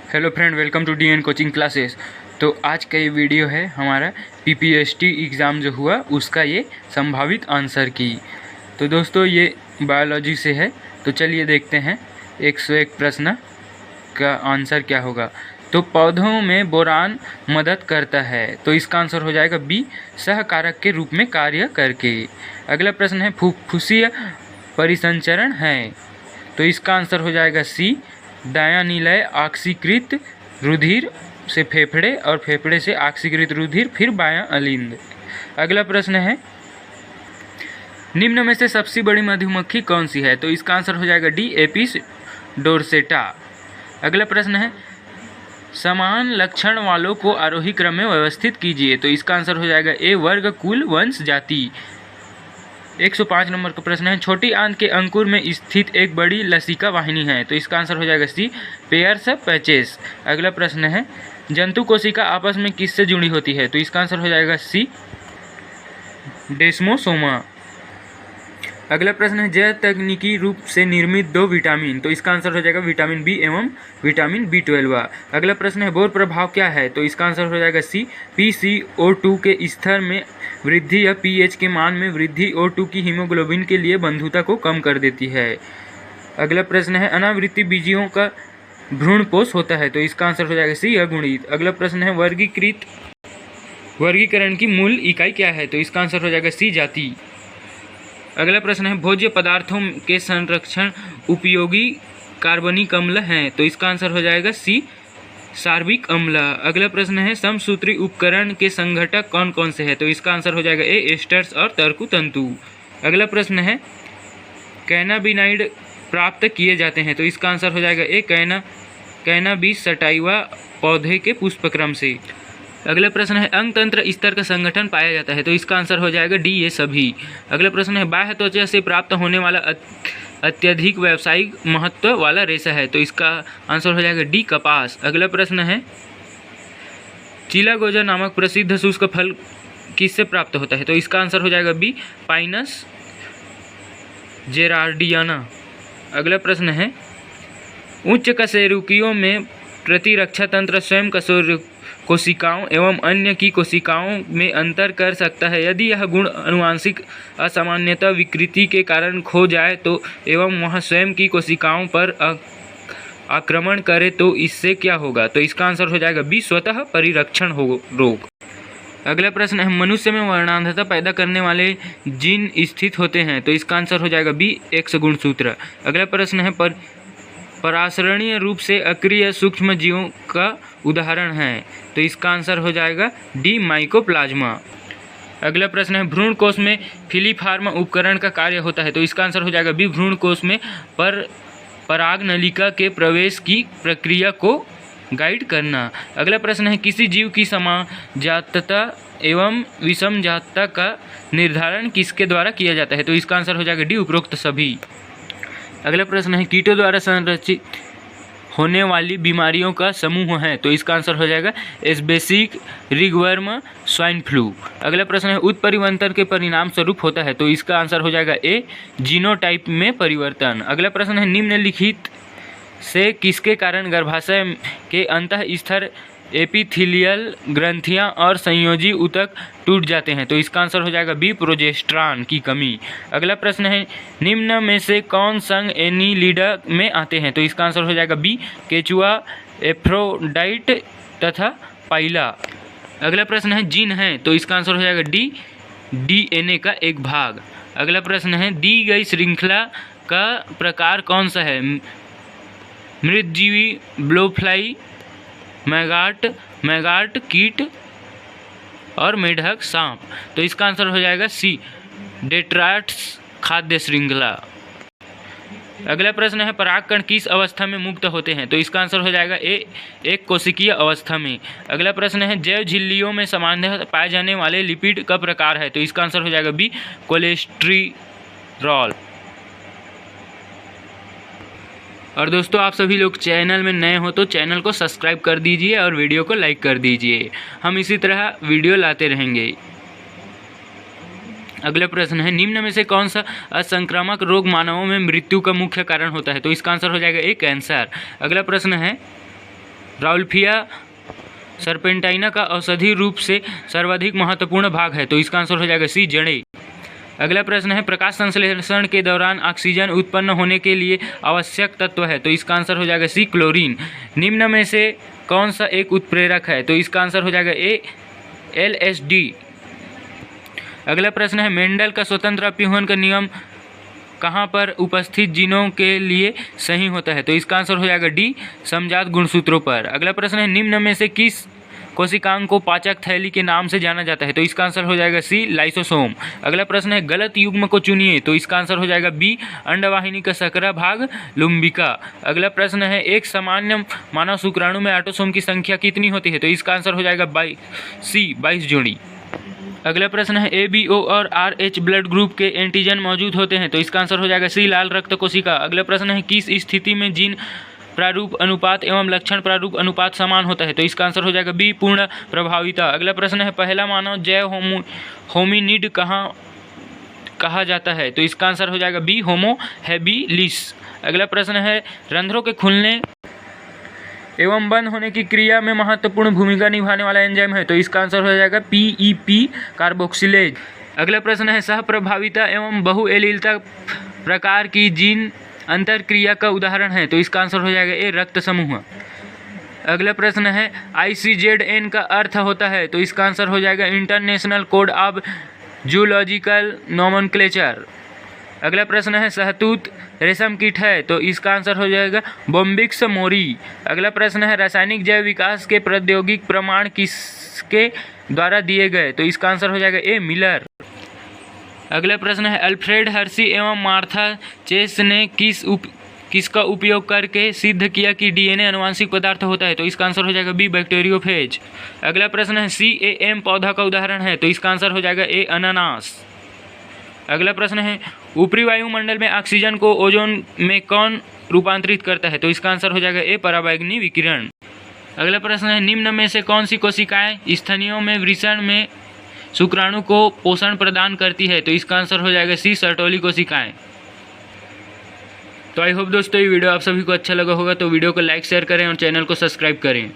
Hello friend, welcome to DN coaching classes. तो आज का ये वीडियो है हमारा PPST एग्ज़ाम जो हुआ उसका ये संभावित आंसर की। तो दोस्तों ये बायोलॉजी से है, तो चलिए देखते हैं 101 प्रश्न का आंसर क्या होगा। तो पौधों में बोरान मदद करता है, तो इसका आंसर हो जाएगा बी, सहकारक के रूप में कार्य करके। अगला प्रश्न है फुफ्फुसीय परिसंचरण है, तो इसका आंसर हो जाएगा सी, दायानिलय ऑक्सीकृत रुधिर से फेफड़े और फेफड़े से ऑक्सीकृत रुधिर फिर बायां अलिंद। अगला प्रश्न है निम्न में से सबसे बड़ी मधुमक्खी कौन सी है, तो इसका आंसर हो जाएगा डी, एपिस डोरसेटा। अगला प्रश्न है समान लक्षण वालों को आरोही क्रम में व्यवस्थित कीजिए, तो इसका आंसर हो जाएगा ए, वर्ग, कुल, वंश, जाति। 105 नंबर का प्रश्न है छोटी आंत के अंकुर में स्थित एक बड़ी लसिका वाहिनी है, तो इसका आंसर हो जाएगा सी, पेयर्स पैचेस। अगला प्रश्न है जंतु कोशिका आपस में किससे जुड़ी होती है, तो इसका आंसर हो जाएगा सी, डेस्मोसोमा। अगला प्रश्न है जैव तकनीकी रूप से निर्मित दो विटामिन, तो इसका आंसर हो जाएगा विटामिन बी एवं विटामिन B12। अगला प्रश्न है बोर प्रभाव क्या है, तो इसका आंसर हो जाएगा सी, PCO2 के स्तर में वृद्धि या pH के मान में वृद्धि O2 की हीमोग्लोबिन के लिए बंधुता को कम कर देती है। अगला प्रश्न है अनावृत्ति बीजियों का भ्रूणपोष होता है, तो इसका आंसर हो जाएगा सी, अगुणित। अगला प्रश्न है वर्गीकरण की मूल इकाई क्या है, तो इसका आंसर हो जाएगा सी, जाति। अगला प्रश्न है भोज्य पदार्थों के संरक्षण उपयोगी कार्बनिक अम्ल हैं, तो इसका आंसर हो जाएगा सी, सार्विक अम्ल। अगला प्रश्न है समसूत्री उपकरण के संघटक कौन कौन से हैं, तो इसका आंसर हो जाएगा ए, एस्टर्स और तर्कु तंतु। अगला प्रश्न है कैनाबिनाइड प्राप्त किए जाते हैं, तो इसका आंसर हो जाएगा ए, कैनाबिस सटाइवा पौधे के पुष्पक्रम से। अगला प्रश्न है अंग तंत्र स्तर का संगठन पाया जाता है, तो इसका आंसर हो जाएगा डी, ये सभी। अगला प्रश्न है बाह्य त्वचा से प्राप्त होने वाला अत्यधिक व्यावसायिक महत्व वाला रेशा है, तो इसका आंसर हो जाएगा डी, कपास। अगला प्रश्न है चिलागोजा नामक प्रसिद्ध शुष्क फल किससे प्राप्त होता है, तो इसका आंसर हो जाएगा बी, पाइनस जेरार्डियाना। अगला प्रश्न है उच्च कशेरुकियों में प्रतिरक्षा तंत्र स्वयं कोशिकाओं एवं अन्य की कोशिकाओं में अंतर कर सकता है। यदि यह गुण आनुवांशिक असामान्यता विकृति के कारण खो जाए तो एवं वह स्वयं की कोशिकाओं पर आक्रमण करे तो इससे क्या होगा, तो इसका आंसर हो जाएगा बी, स्वतः परिरक्षण रोग। अगला प्रश्न है मनुष्य में वर्णांधता पैदा करने वाले जीन स्थित होते हैं, तो इसका आंसर हो जाएगा बी, एक्स गुणसूत्र। अगला प्रश्न है परासरणीय रूप से अक्रिय सूक्ष्म जीवों का उदाहरण है, तो इसका आंसर हो जाएगा डी, माइकोप्लाज्मा। अगला प्रश्न है भ्रूण कोश में फिलीफार्म उपकरण का कार्य होता है, तो इसका आंसर हो जाएगा बी, भ्रूण कोश में पराग नलिका के प्रवेश की प्रक्रिया को गाइड करना। अगला प्रश्न है किसी जीव की समजातता एवं विषमजातता का निर्धारण किसके द्वारा किया जाता है, तो इसका आंसर हो जाएगा डी, उपरोक्त सभी। अगला प्रश्न है कीटों द्वारा संरचित होने वाली बीमारियों का समूह है, तो इसका आंसर हो जाएगा एस्बेसिक, रिगवर्म, स्वाइन फ्लू। अगला प्रश्न है उत्परिवर्तन के परिणाम स्वरूप होता है, तो इसका आंसर हो जाएगा ए, जीनोटाइप में परिवर्तन। अगला प्रश्न है निम्नलिखित से किसके कारण गर्भाशय के अंतःस्तर एपिथेलियल ग्रंथियां और संयोजी ऊतक टूट जाते हैं, तो इसका आंसर हो जाएगा बी, प्रोजेस्टेरॉन की कमी। अगला प्रश्न है निम्न में से कौन संघ एनीलिडा में आते हैं, तो इसका आंसर हो जाएगा बी, केचुआ, एफ्रोडाइट तथा पाइला। अगला प्रश्न है जीन है, तो इसका आंसर हो जाएगा डी, DNA का एक भाग। अगला प्रश्न है दी गई श्रृंखला का प्रकार कौन सा है, मृतजीवी, ब्लोफ्लाई, मैगाट कीट और मेढक सांप, तो इसका आंसर हो जाएगा सी, डेट्राट्स खाद्य श्रृंखला। अगला प्रश्न है परागकण किस अवस्था में मुक्त होते हैं, तो इसका आंसर हो जाएगा ए, एक कोशिकीय अवस्था में। अगला प्रश्न है जैव झिल्लियों में सामान्यतः पाए जाने वाले लिपिड का प्रकार है, तो इसका आंसर हो जाएगा बी, कोलेस्ट्रॉल। और दोस्तों आप सभी लोग चैनल में नए हो तो चैनल को सब्सक्राइब कर दीजिए और वीडियो को लाइक कर दीजिए, हम इसी तरह वीडियो लाते रहेंगे। अगला प्रश्न है निम्न में से कौन सा असंक्रामक रोग मानवों में मृत्यु का मुख्य कारण होता है, तो इसका आंसर हो जाएगा ए, कैंसर। अगला प्रश्न है राउल्फिया सर्पेंटाइना का औषधि रूप से सर्वाधिक महत्वपूर्ण भाग है, तो इसका आंसर हो जाएगा सी, जड़ें। अगला प्रश्न है प्रकाश संश्लेषण के दौरान ऑक्सीजन उत्पन्न होने के लिए आवश्यक तत्व है, तो इसका आंसर हो जाएगा सी, क्लोरीन। निम्न में से कौन सा एक उत्प्रेरक है, तो इसका आंसर हो जाएगा ए, LSD। अगला प्रश्न है मेंडल का स्वतंत्र अपीहन का नियम कहाँ पर उपस्थित जीनों के लिए सही होता है, तो इसका आंसर हो जाएगा डी, समजात गुणसूत्रों पर। अगला प्रश्न है निम्न में से किस कोशिकांग को पाचक थैली के नाम से जाना जाता है, तो इसका आंसर हो जाएगा सी, लाइसोसोम। अगला प्रश्न है गलत युग्म को चुनिए, तो इसका आंसर हो जाएगा बी, अंडवाहिनी का सकरा भाग लुम्बिका। अगला प्रश्न है एक सामान्य मानव शुक्राणु में ऑटोसोम की संख्या कितनी होती है, तो इसका आंसर हो जाएगा सी, 22 जोड़ी। अगला प्रश्न है ABO और RH ब्लड ग्रुप के एंटीजन मौजूद होते हैं, तो इसका आंसर हो जाएगा सी, लाल रक्त कोशिका। अगला प्रश्न है किस स्थिति में जीन प्रारूप अनुपात एवं लक्षण प्रारूप अनुपात समान होता है, तो इसका आंसर हो जाएगा बी, पूर्ण प्रभाविता। अगला प्रश्न है पहला मानव जैव होमिनिड कहा जाता है, तो इसका आंसर हो जाएगा बी, होमो हैबिलिस। अगला प्रश्न है रंध्रों के खुलने एवं बंद होने की क्रिया में महत्वपूर्ण भूमिका निभाने वाला एंजाइम है, तो इसका आंसर हो जाएगा PEP कार्बोक्सिलेज। अगला प्रश्न है सहप्रभाविता एवं बहुएलीलता प्रकार की जीन अंतर क्रिया का उदाहरण है, तो इसका आंसर हो जाएगा ए, रक्त समूह। अगला प्रश्न है ICZN का अर्थ होता है, तो इसका आंसर हो जाएगा international code of zoological nomenclature. अगला प्रश्न है शहतूत रेशम कीट है, तो इसका आंसर हो जाएगा बोम्बिक्स मोरी। अगला प्रश्न है रासायनिक जैव विकास के प्रौद्योगिक प्रमाण किसके द्वारा दिए गए, तो इसका आंसर हो जाएगा ए, मिलर। अगला प्रश्न है अल्फ्रेड हर्शी एवं मार्था चेस ने किसका उपयोग करके सिद्ध किया कि DNA अनुवांशिक पदार्थ होता है, तो इसका आंसर हो जाएगा बी, बैक्टीरियोफेज। अगला प्रश्न है CAM पौधा का उदाहरण है, तो इसका आंसर हो जाएगा ए, अनानास। अगला प्रश्न है ऊपरी वायुमंडल में ऑक्सीजन को ओजोन में कौन रूपांतरित करता है, तो इसका आंसर हो जाएगा ए, पराबैंगनी विकिरण। अगला प्रश्न है निम्न में से कौन सी कोशिकाएं स्तनियों में वृषण में शुक्राणु को पोषण प्रदान करती है, तो इसका आंसर हो जाएगा सी, सर्टोली कोशिकाएं। तो आई होप दोस्तों ये वीडियो आप सभी को अच्छा लगा होगा, तो वीडियो को लाइक शेयर करें और चैनल को सब्सक्राइब करें।